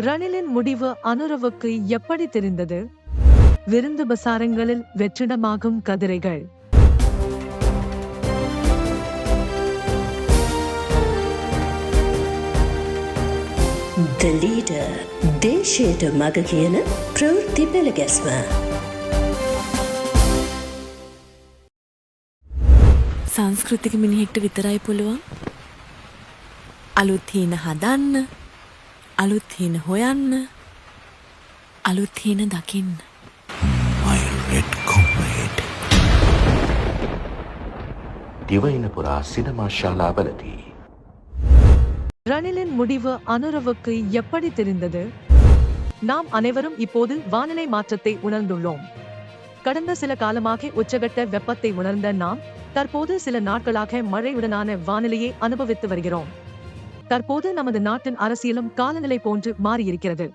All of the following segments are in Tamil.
ரணிலின் முடிவு அனுரவுக்கு எப்படி தெரிந்தது? விருந்து பசாரங்களில் வெற்றிடமாகும் கதிரைகள். The leader දේශයට මග කියන ප්‍රවෘත්ති පෙළගැස්ම. සංස්කෘතික මිනිහෙක්ට විතරයි පුළුවන් අලුත් හීන හදන්න, අලුත් හීන හොයන්න, අලුත් හීන දකින්න. My red comrade. දිවයින පුරා සිනමා ශාලාවලදී ரணிலின் முடிவு அனுரவுக்கு எப்படி தெரிந்தது? நாம் அனைவரும் இப்போது வானிலை மாற்றத்தை உணர்ந்துள்ளோம். கடந்த சில காலமாக உச்சகட்ட வெப்பத்தை உணர்ந்த நாம் தற்போது சில நாட்களாக மழையுடனான வானிலையை அனுபவித்து வருகிறோம். தற்போது நமது நாட்டின் அரசியலும் காலநிலை போன்று மாறியிருக்கிறது.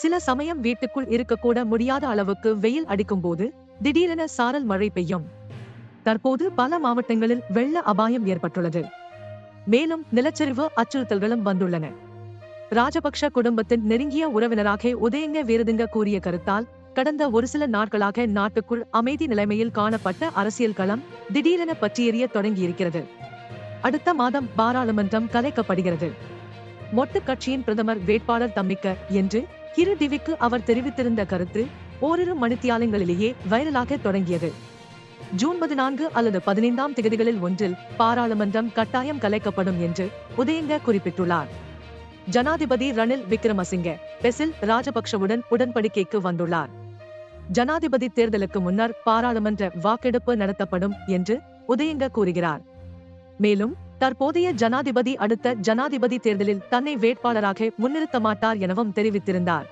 சில சமயம் வீட்டுக்குள் இருக்கக்கூட முடியாத அளவுக்கு வெயில் அடிக்கும் போது திடீரென சாரல் மழை பெய்யும். தற்போது பல மாவட்டங்களில் வெள்ள அபாயம் ஏற்பட்டுள்ளது. மேலும் நிலச்சரிவு அச்சுறுத்தல்களும் வந்துள்ளன. ராஜபக்ஷ குடும்பத்தின் நெருங்கிய உறவினராக உதயங்க வீரதுங்க கூறிய கருத்தால் கடந்த ஒரு சில நாட்களாக நாட்டுக்குள் அமைதி நிலைமையில் காணப்பட்ட அரசியல் களம் திடீரென பற்றியெறிய தொடங்கியிருக்கிறது. அடுத்த மாதம் பாராளுமன்றம் கலைக்கப்படுகிறது. மொட்டு கட்சியின் பிரதமர் வேட்பாளர் தம்மிக்க என்று கிரு டிவிக்கு அவர் தெரிவித்திருந்த கருத்து ஓரிரு மணித்தியாலங்களிலேயே வைரலாக தொடங்கியது. ஜூன் 14 அல்லது 15ஆம் திகதிகளில் ஒன்றில் பாராளுமன்றம் கட்டாயம் கலைக்கப்படும் என்று உதயங்க குறிப்பிட்டுள்ளார். ஜனாதிபதி ரணில் விக்ரமசிங்க பெசில் ராஜபக்ஷவுடன் உடன்படிக்கைக்கு வந்துள்ளார். ஜனாதிபதி தேர்தலுக்கு முன்னர் பாராளுமன்ற வாக்கெடுப்பு நடத்தப்படும் என்று உதயங்க கூறுகிறார். மேலும் தற்போதைய ஜனாதிபதி அடுத்த ஜனாதிபதி தேர்தலில் தன்னை வேட்பாளராக முன்னிறுத்த மாட்டார் எனவும் தெரிவித்திருந்தார்.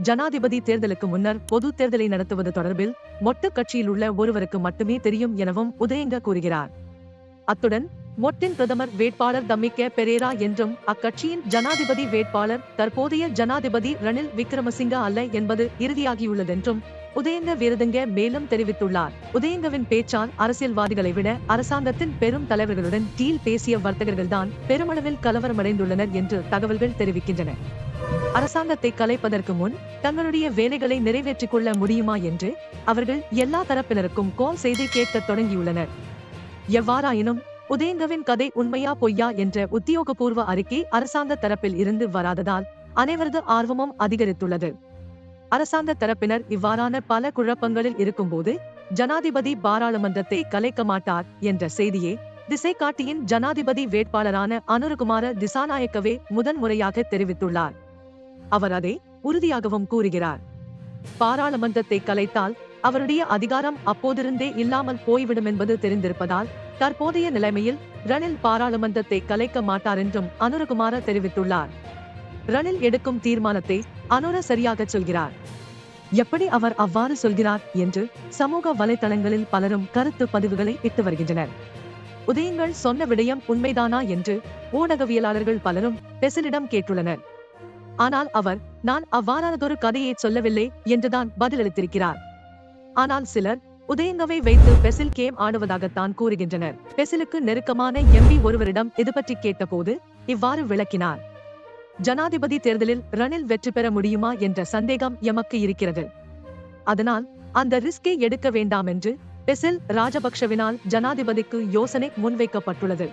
ஜனாதிபதி தேர்தலுக்கு முன்னர் பொது தேர்தலை நடத்துவது தொடர்பில் மொட்டு கட்சியில் உள்ள ஒருவருக்கு மட்டுமே தெரியும் எனவும் உதயங்க கூறுகிறார். அத்துடன் மொட்டின் பிரதமர் வேட்பாளர் தம்மிக்க பெரேரா என்றும் அக்கட்சியின் ஜனாதிபதி வேட்பாளர் தற்போதைய ஜனாதிபதி ரணில் விக்ரமசிங்க அல்ல என்பது இறுதியாகியுள்ளதென்றும் உதயங்க வீரதுங்க மேலும் தெரிவித்துள்ளார். உதயங்கவின் பேச்சால் அரசியல்வாதிகளை விட அரசாங்கத்தின் பெரும் தலைவர்களுடன் டீல் பேசிய வர்த்தகர்கள்தான் பெருமளவில் கலவரமடைந்துள்ளனர் என்று தகவல்கள் தெரிவிக்கின்றன. அரசாங்கத்தை கலைப்பதற்கு முன் தங்களுடைய வேலைகளை நிறைவேற்றிக் கொள்ள முடியுமா என்று அவர்கள் எல்லா தரப்பினருக்கும் கால் செய்து கேட்க தொடங்கியுள்ளனர். எவ்வாறாயினும் உதயங்கவின் கதை உண்மையா பொய்யா என்ற உத்தியோகபூர்வ அறிக்கை அரசாங்க தரப்பில் இருந்து வராததால் அனைவரது ஆர்வமும் அதிகரித்துள்ளது. அரசாங்க தரப்பினர் இவ்வாறான பல குழப்பங்களில் இருக்கும்போது ஜனாதிபதி பாராளுமன்றத்தை கலைக்க மாட்டார் என்ற செய்தியே திசை காட்டியின் ஜனாதிபதி வேட்பாளரான அனுரகுமார திசாநாயக்கவே முதன் முறையாக தெரிவித்துள்ளார். அவர் அதை உறுதியாகவும் கூறுகிறார். பாராளுமன்றத்தை கலைத்தால் அவருடைய அதிகாரம் அப்போதிருந்தே இல்லாமல் போய்விடும் என்பது தெரிந்திருப்பதால் தற்போதைய நிலைமையில் ரணில் பாராளுமன்றத்தை கலைக்க மாட்டார் என்றும் அனுரகுமார தெரிவித்துள்ளார். ரணில் எடுக்கும் தீர்மானத்தை அனுர சரியாக சொல்கிறார். எப்படி அவர் அவ்வாறு சொல்கிறார் என்று சமூக வலைதளங்களில் பலரும் கருத்து பதிவுகளை இட்டு வருகின்றனர். உதயங்கள் சொன்ன விடயம் உண்மைதானா என்று ஊடகவியலாளர்கள் பலரும் பெசிலிடம் கேட்டுள்ளனர். ஆனால் அவர் நான் அவ்வாறானதொரு கதையை சொல்லவில்லை என்றுதான் பதிலளித்திருக்கிறார். ஆனால் சிலர் உதயங்கவை வைத்து பெசில் கேம் ஆடுவதாகத்தான் கூறுகின்றனர். பெசிலுக்கு நெருக்கமான எம்பி ஒருவரிடம் இது பற்றி கேட்டபோது இவ்வாறு விளக்கினார். ஜனாதிபதி தேர்தலில் ரணில் வெற்றி பெற முடியுமா என்ற சந்தேகம் எமக்கு இருக்கிறது. அதனால் அந்த ரிஸ்கை எடுக்க வேண்டாம் என்று பெசில் ராஜபக்ஷவினால் ஜனாதிபதிக்கு யோசனை முன்வைக்கப்பட்டுள்ளது.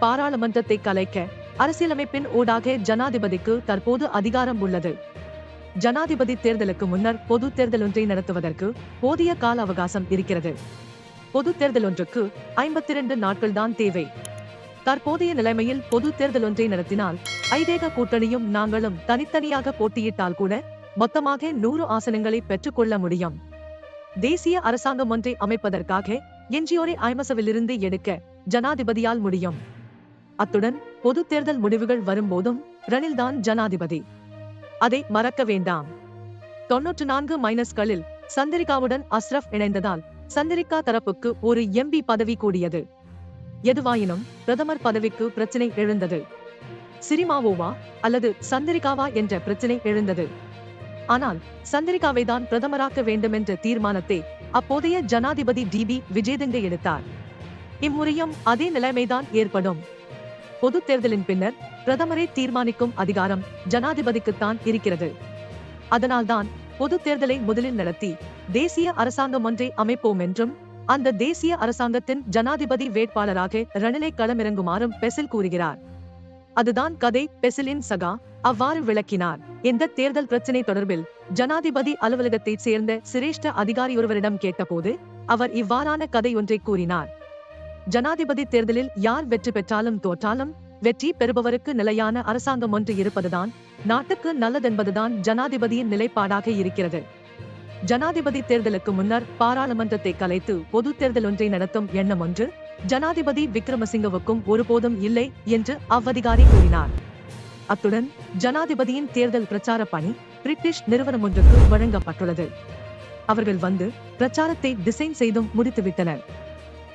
பாராளுமன்றத்தை கலைக்க அரசியலமைப்பின் ஊடாக ஜனாதிபதிக்கு தற்போது அதிகாரம் உள்ளது. ஜனாதிபதி தேர்தலுக்கு முன்னர் பொது தேர்தல் ஒன்றை நடத்துவதற்கு போதிய கால அவகாசம் இருக்கிறது. பொது தேர்தல் ஒன்றுக்கு 52 நாட்கள் தான் தேவை. தற்போதைய நிலைமையில் பொது தேர்தல் ஒன்றை நடத்தினால் ஐதேக கூட்டணியும் நாங்களும் தனித்தனியாக போட்டியிட்டால் கூட மொத்தமாக 100 ஆசனங்களை பெற்றுக்கொள்ள முடியும். தேசிய அரசாங்கம் ஒன்றை அமைப்பதற்காக என்ஜிஓரை ஐமசவிலிருந்து எடுக்க ஜனாதிபதியால் முடியும். அத்துடன் பொது தேர்தல் முடிவுகள் வரும்போதும் ரணில்தான் ஜனாதிபதி. அதை மறக்க வேண்டாம். 94-களில் சந்திரிகாவுடன் அஸ்ரப் இணைந்ததால் சந்திரிகா தரப்புக்கு ஒரு எம்பி பதவி கூடியது. எதுவாயினும் பிரதமர் பதவிக்கு பிரச்சினை எழுந்தது. சிரிமாவோவா அல்லது சந்திரிகாவா என்ற பிரச்சினை எழுந்தது. ஆனால் சந்திரிகாவை தான் பிரதமராக்க வேண்டும் என்ற தீர்மானத்தை அப்போதைய ஜனாதிபதி டிபி விஜேதங்க எடுத்தார். இம்முறையும் அதே நிலைமைதான் ஏற்படும். பொதுத் தேர்தலின் பின்னர் பிரதமரை தீர்மானிக்கும் அதிகாரம் ஜனாதிபதிக்குத்தான் இருக்கிறது. அதனால்தான் பொதுத் தேர்தலை முதலில் நடத்தி தேசிய அரசாங்கம் ஒன்றை அமைப்போம் என்றும் அந்த தேசிய அரசாங்கத்தின் ஜனாதிபதி வேட்பாளராக ரணிலை களமிறங்குமாறும் பெசில் கூறுகிறார். அதுதான் கதை. பெசிலின் சகா அவ்வாறு விளக்கினார். இந்த தேர்தல் பிரச்சினை தொடர்பில் ஜனாதிபதி அலுவலகத்தைச் சேர்ந்த சிரேஷ்ட அதிகாரியொருவரிடம் கேட்டபோது அவர் இவ்வாறான கதை ஒன்றை கூறினார். ஜனாதிபதி தேர்தலில் யார் வெற்றி பெற்றாலும் தோற்றாலும் வெற்றி பெறுபவருக்கு நிலையான அரசாங்கம் ஒன்று இருப்பதுதான் நாட்டுக்கு நல்லதென்பதுதான் ஜனாதிபதியின் நிலைப்பாடாக இருக்கிறது. ஜனாதிபதி தேர்தலுக்கு முன்னர் பாராளுமன்றத்தை கலைத்து பொது தேர்தல் ஒன்றை நடத்தும் எண்ணம் ஒன்று ஜனாதிபதி விக்ரமசிங்கவுக்கும் ஒருபோதும் இல்லை என்று அவ்வதிகாரி கூறினார். அத்துடன் ஜனாதிபதியின் தேர்தல் பிரச்சார பணி பிரிட்டிஷ் நிறுவனம் ஒன்றுக்கு வழங்கப்பட்டுள்ளது. அவர்கள் வந்து பிரச்சாரத்தை டிசைன் செய்தும் முடித்துவிட்டனர்.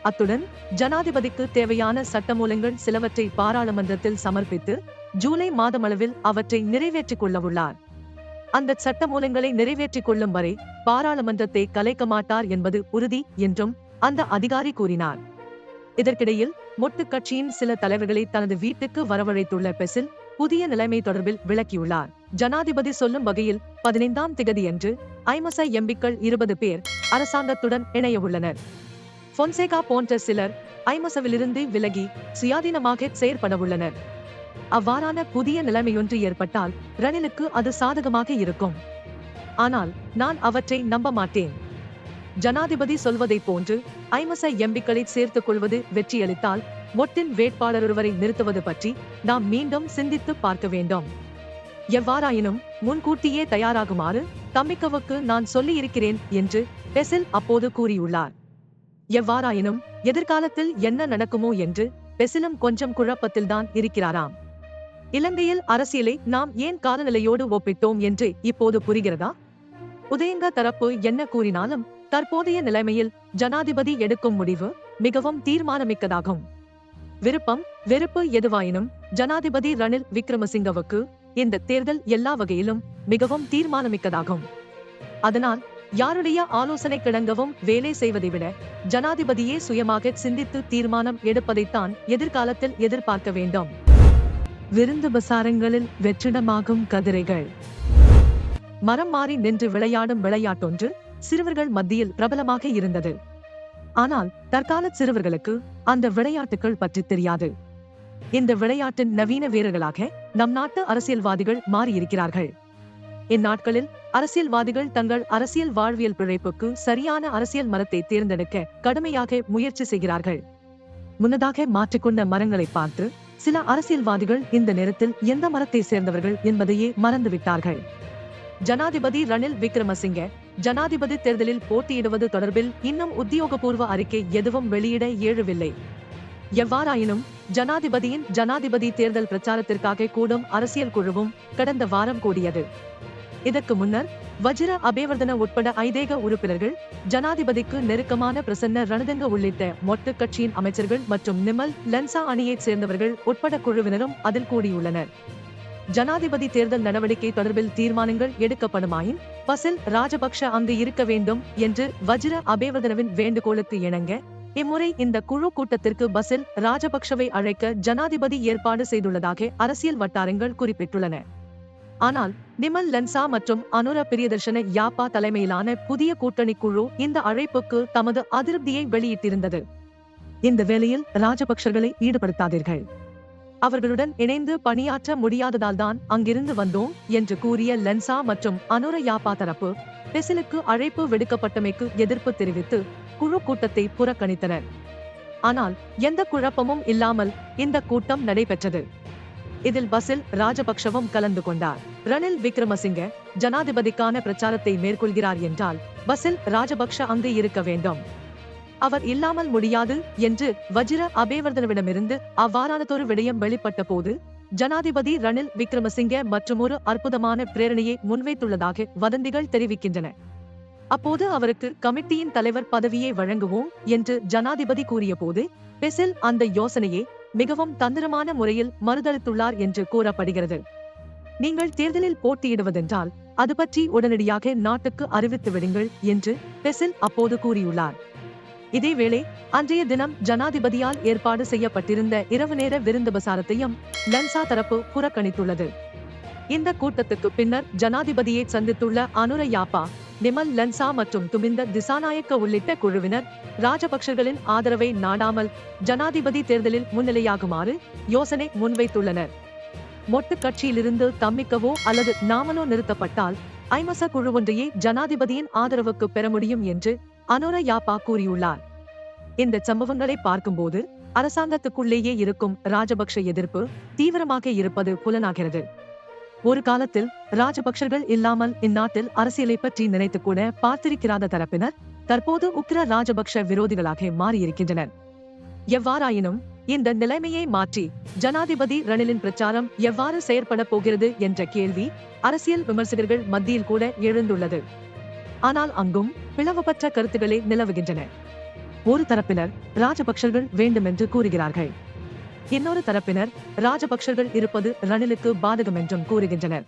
அத்துடன் ஜனாதிபதிக்கு தேவையான சட்டமூலங்கள் சிலவற்றை பாராளுமன்றத்தில் சமர்ப்பித்து ஜூலை மாதமளவில் அவற்றை நிறைவேற்றிக் கொள்ளவுள்ளார். அந்த சட்டமூலங்களை நிறைவேற்றிக் கொள்ளும் வரை பாராளுமன்றத்தை கலைக்க மாட்டார் என்பது உறுதி என்றும் அந்த அதிகாரி கூறினார். இதற்கிடையில் மொட்டு கட்சியின் சில தலைவர்களை தனது வீட்டுக்கு வரவழைத்துள்ள பெசில் புதிய நிலைமை தொடர்பில் விளக்கியுள்ளார். ஜனாதிபதி சொல்லும் வகையில் 15ஆம் திகதியன்று ஐமச எம்பிக்கள் 20 பேர் அரசாங்கத்துடன் இணைய உள்ளனர். பொன்சேகா போன்ற சிலர் ஐமசவிலிருந்து விலகி சுயாதீனமாக செயற்படவுள்ளனர். அவ்வாறான புதிய நிலைமையொன்று ஏற்பட்டால் ரணிலுக்கு அது சாதகமாக இருக்கும். ஆனால் நான் அவற்றை நம்ப மாட்டேன். ஜனாதிபதி சொல்வதைப் போன்று ஐமச எம்பிக்களை சேர்த்துக் கொள்வது வெற்றியளித்தால் மொட்டின் வேட்பாளரொருவரை நிறுத்துவது பற்றி நாம் மீண்டும் சிந்தித்து பார்க்க வேண்டும். எவ்வாறாயினும் முன்கூட்டியே தயாராகுமாறு தம்பிக்கவுக்கு நான் சொல்லியிருக்கிறேன் என்று பெசில் அப்போது கூறியுள்ளார். எவ்வாறாயினும் எதிர்காலத்தில் என்ன நடக்குமோ என்று பெசிலும் கொஞ்சம் குழப்பத்தில்தான் இருக்கிறாராம். இலங்கையில் அரசியலை நாம் ஏன் காலநிலையோடு ஒப்பிட்டோம் என்று இப்போது புரிகிறதா? உதயங்க தரப்பு என்ன கூறினாலும் தற்போதைய நிலைமையில் ஜனாதிபதி எடுக்கும் முடிவு மிகவும் தீர்மானமிக்கதாகும். விருப்பம் வெறுப்பு எதுவாயினும் ஜனாதிபதி ரணில் விக்ரமசிங்கவுக்கு இந்த தேர்தல் எல்லா வகையிலும் மிகவும் தீர்மானமிக்கதாகும். அதனால் யாருடைய ஆலோசனை கிடங்கவும் வேலை செய்வதை விட ஜனாதிபதியே சுயமாக சிந்தித்து தீர்மானம் எடுப்பதைத்தான் எதிர்காலத்தில் எதிர்பார்க்க வேண்டும். விருந்து பசாரங்களில் வெற்றிடமாகும் கதிரைகள். மரம் மாறி நின்று விளையாடும் விளையாட்டொன்று சிறுவர்கள் மத்தியில் பிரபலமாக இருந்தது. ஆனால் தற்கால சிறுவர்களுக்கு அந்த விளையாட்டுகள் பற்றி தெரியாது. இந்த விளையாட்டின் நவீன வீரர்களாக நம் நாட்டு அரசியல்வாதிகள் மாறியிருக்கிறார்கள். இந்நாட்களில் அரசியல்வாதிகள் தங்கள் அரசியல் வாழ்வியல் பிழைப்புக்கு சரியான அரசியல் மரத்தை தேர்ந்தெடுக்க கடுமையாக முயற்சி செய்கிறார்கள். முன்னதாக மாற்றிக்கொண்ட மரங்களை பார்த்து சில அரசியல்வாதிகள் இந்த நேரத்தில் எந்த மரத்தை சேர்ந்தவர்கள் என்பதையே மறந்துவிட்டார்கள். ஜனாதிபதி ரணில் விக்ரமசிங்க ஜனாதிபதி தேர்தலில் போட்டியிடுவது தொடர்பில் இன்னும் உத்தியோகபூர்வ அறிக்கை எதுவும் வெளியிட இயலவில்லை. எவ்வாறாயினும் ஜனாதிபதி தேர்தல் பிரச்சாரத்திற்காக கூடும் அரசியல் குழுவும் கடந்த வாரம் கூடியது. இதற்கு முன்னர் வஜிர அபேவர்தன உட்பட 5 உறுப்பினர்கள், ஜனாதிபதிக்கு நெருக்கமான பிரசன்ன ரணதுங்க உள்ளிட்ட மொட்டு கட்சியின் அமைச்சர்கள் மற்றும் நிமல் லென்சா அணியைச் சேர்ந்தவர்கள் உட்பட குழுவினரும் அதில் கூடியுள்ளனர். ஜனாதிபதி தேர்தல் நடவடிக்கை தொடர்பில் தீர்மானங்கள் எடுக்கப்படுமாயின் பசில் ராஜபக்ஷ அங்கு இருக்க வேண்டும் என்று வஜிர அபேவர்தனவின் வேண்டுகோளுக்கு இணங்க இம்முறை இந்த குழு கூட்டத்திற்கு பசில் ராஜபக்ஷவை அழைக்க ஜனாதிபதி ஏற்பாடு செய்துள்ளதாக அரசியல் வட்டாரங்கள் குறிப்பிட்டுள்ளன. ஆனால் நிமல் லென்சா மற்றும் அனுர பிரியதர்ஷன யாப்பா தலைமையிலான புதிய கூட்டணி குழு இந்த அழைப்புக்கு தமது அதிருப்தியை வெளியிட்டிருந்தது. இந்த வேளையில் ராஜபக்ஷர்களை ஈடுபடுத்தாதீர்கள், அவர்களுடன் இணைந்து பணியாற்ற முடியாததால்தான் அங்கிருந்து வந்தோம் என்று கூறிய லென்சா மற்றும் அனுர யாப்பா தரப்பு பெசிலுக்கு அழைப்பு விடுக்கப்பட்டமைக்கு எதிர்ப்பு தெரிவித்து குழு கூட்டத்தை புறக்கணித்தனர். ஆனால் எந்த குழப்பமும் இல்லாமல் இந்த கூட்டம் நடைபெற்றது. இதில் பசில் ராஜபக்ஷவும் கலந்து கொண்டார். ரணில் விக்ரமசிங்க ஜனாதிபதிக்கான பிரச்சாரத்தை மேற்கொள்கிறார் என்றால் பசில் ராஜபக்ஷ அங்கு இருக்க வேண்டும். அவர் இல்லாமல் முடியாது என்று வஜிர அபேவர்தனவிடமிருந்து அவ்வாறானதொரு விடயம் வெளிப்பட்ட போது ஜனாதிபதி ரணில் விக்ரமசிங்க மற்றுமொரு அற்புதமான பிரேரணையை முன்வைத்துள்ளதாக வதந்திகள் தெரிவிக்கின்றன. அப்போது அவருக்கு கமிட்டியின் தலைவர் பதவியை வழங்குவோம் என்று ஜனாதிபதி கூறிய போது பெசில் அந்த யோசனையை மிகவும் தந்திரமான முறையில் மறுதளித்துள்ளார் என்று கூறப்படுகிறது. நீங்கள் தேர்தலில் போட்டியிடுவதென்றால் அது பற்றி உடனடியாக நாட்டுக்கு அறிவித்து விடுங்கள் என்று பெசில் அப்போது கூறியுள்ளார். இதேவேளை அன்றைய தினம் ஜனாதிபதியால் ஏற்பாடு செய்யப்பட்டிருந்த இரவு நேர விருந்துபசாரத்தையும் லன்சா தரப்பு புறக்கணித்துள்ளது. இந்த கூட்டத்துக்கு பின்னர் ஜனாதிபதியை சந்தித்துள்ள அனுர யாப்பா, நிமல் லன்சா மற்றும் துமிந்த திசாநாயக்க உள்ளிட்ட குழுவினர் ராஜபக்சர்களின் ஆதரவை நாடாமல் ஜனாதிபதி தேர்தலில் முன்னிலையாகுமாறு யோசனை முன்வைத்துள்ளனர். மொட்டு கட்சியிலிருந்து தம்மிக்கவோ அல்லது நாமலோ நிறுத்தப்பட்டால் ஐமச குழு ஒன்றையே ஜனாதிபதியின் ஆதரவுக்கு பெற முடியும் என்று அனுர யாப்பா கூறியுள்ளார். இந்த சம்பவங்களை பார்க்கும்போது அரசாங்கத்துக்குள்ளேயே இருக்கும் ராஜபக்ஷ எதிர்ப்பு தீவிரமாக இருப்பது புலனாகிறது. ஒரு காலத்தில் ராஜபக்சர்கள் இல்லாமல் இந்நாட்டில் அரசியலை பற்றி நினைத்து கூட பார்த்திருக்கிறாத தரப்பினர் தற்போது உக்கிர ராஜபக்ஷ விரோதிகளாக மாறியிருக்கின்றனர். எவ்வாறாயினும் இந்த நிலைமையை மாற்றி ஜனாதிபதி ரணிலின் பிரச்சாரம் எவ்வாறு செயற்பட போகிறது என்ற கேள்வி அரசியல் விமர்சகர்கள் மத்தியில் கூட எழுந்துள்ளது. ஆனால் அங்கும் பிளவுபற்ற கருத்துக்களே நிலவுகின்றன. ஒரு தரப்பினர் ராஜபக்சர்கள் வேண்டுமென்று கூறுகிறார்கள், இன்னொரு தரப்பினர் ராஜபக்சர்கள் இருப்பது ரணிலுக்கு பாதகம் என்றும் கூறுகின்றனர்.